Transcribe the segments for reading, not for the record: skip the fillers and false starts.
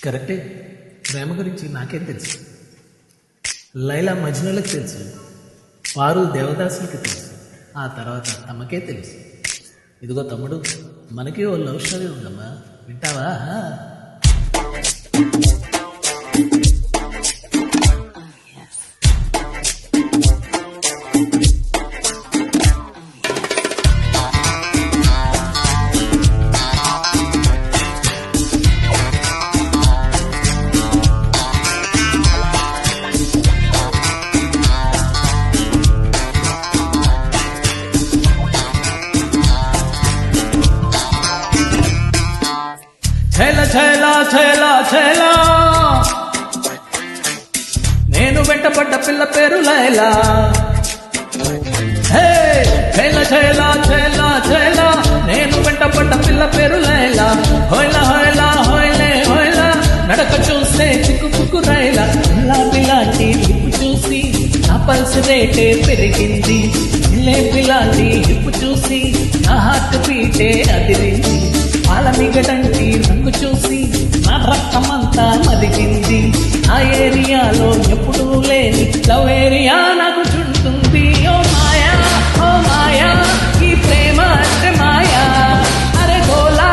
కరెక్టే. ప్రేమ గురించి నాకేం తెలుసు? లైలా మజ్నులకు తెలుసు, పారు దేవదాసులకి తెలుసు, ఆ తర్వాత తమకే తెలుసు. ఇదిగో తమ్ముడు, మనకి ఓ లవ్ స్టోరీ ఉందమ్మా, వింటావా? ఛేల ఛేల ఛేల ఛేల, నేను వెంటపడ్డ పిల్ల పేరు లైలా. హే ఛేల ఛేల ఛేల ఛేల, నేను వెంటపడ్డ పిల్ల పేరు లైలా. హోయ్లా హోయ్లా హోయ్లే హోయ్లా, నడక చూస్తే చిక్కు పుక్కు రైలా. పిల్లాంటి హిప్పు చూసి నా పల్స్ రేటే పెరిగింది. పిల్లాంటి హిప్పు చూసి నా హార్ట్ బీటే అదిరింది. పాల మిగడంటి రంగు చూసి నా రక్తమంతా మదిగింది. ఆ ఏరియాలో ఎప్పుడూ లేని లవ్ ఏరియా నాకు చుంటుంది. ఓ మాయా ఓ మాయా, ఈ ప్రేమ అంటే మాయా. అరే గోలా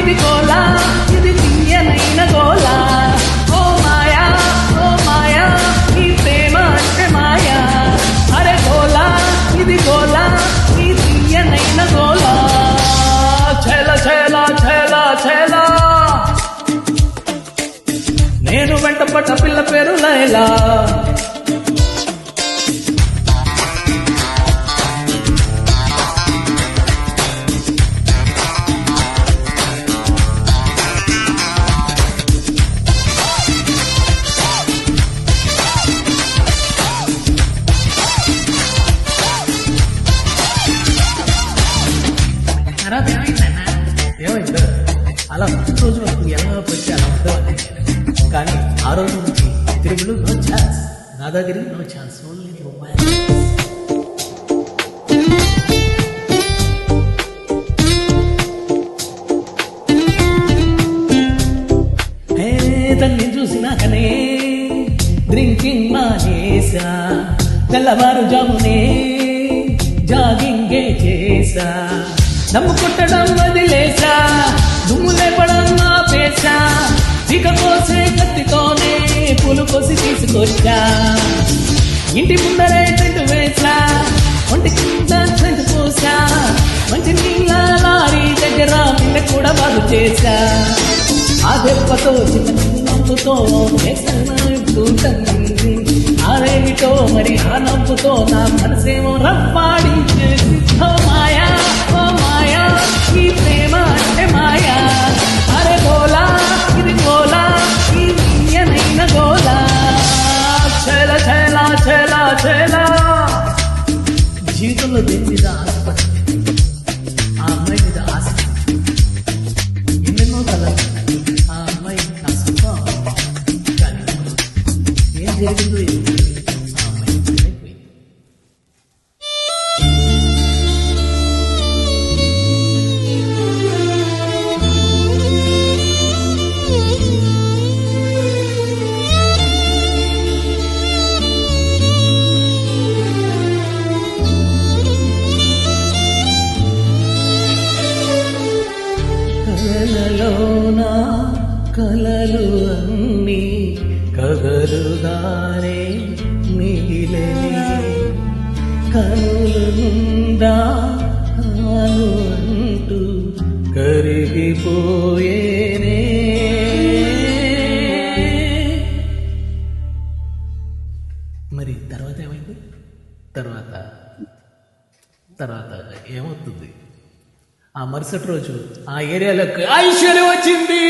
ఇది గోలా, ఇది తీయనైన గోలా. ఓ మాయా ఓ మాయా, ఈ ప్రేమ అంటే మాయా. అరే గోలా ఇది గోలా, ఈ తీయనైన గోలా. ఛేల ఛేల ఛేల ఛేల, నేను వెంటపడ్డ పిల్ల పేరు లైలా. ఏమైంది? అలా ఫస్ట్ రోజు వరకు ఎలా వచ్చి అలా ఉండేవాడిని, కానీ ఆ రోజు నుంచి తిరుగులు నో ఛాన్స్, దాదాగిరి నో ఛాన్స్, ఓన్లీ రొమాన్స్. తన్ని చూసినాకనే డ్రింకింగ్ మానేసా, తెల్లవారుజామునే జాగింగే చేసా. దమ్ము కొట్టడం వదిలేసా, దుమ్ము లేపడం ఆపేసా. చీక కోసే కత్తితోనే పూలు కోసి తీసుకొచ్చా. ఇంటి ముందరే టెంట్ వేసా, ఒంటి కింద చెంటు పోసా. మంచి నీళ్ళ లారీ దగ్గర నిన్న కూడా బాగు చేశా. ఆ దెబ్బతో చిన్న నవ్వుతో ఆరేమిటో మరి ఆ నవ్వుతో నా మనసేమో రప్పాడించేసి. ఓ మాయా ఓ మాయా, ఈ ప్రేమ అంటే మాయా. అరే గోలా ఇది గోలా, ఈ తీయనైన గోలా. ఛేల ఛేల ఛేల ఛేల, జీవితంలో దేని మీద ఆశపడి ఆ అమ్మాయి మీద ఆశ, ఎన్నెన్నో కలలు. ఆ అమ్మాయి నా సుఖం, కానీ ఏం జరిగిందో ఆ అమ్మాయి అయిపోయింది. కలలోనా కలలు అన్నీ కదలుగానే మిగిలని, కనులు నుండా కాను అంటూ కరిగిపోయేనే. మరి తర్వాత ఏమైంది? తర్వాత తర్వాత ఏమవుతుంది? ఆ మరుసటి రోజు ఆ ఏరియాలోకి ఐశ్వర్య వచ్చింది.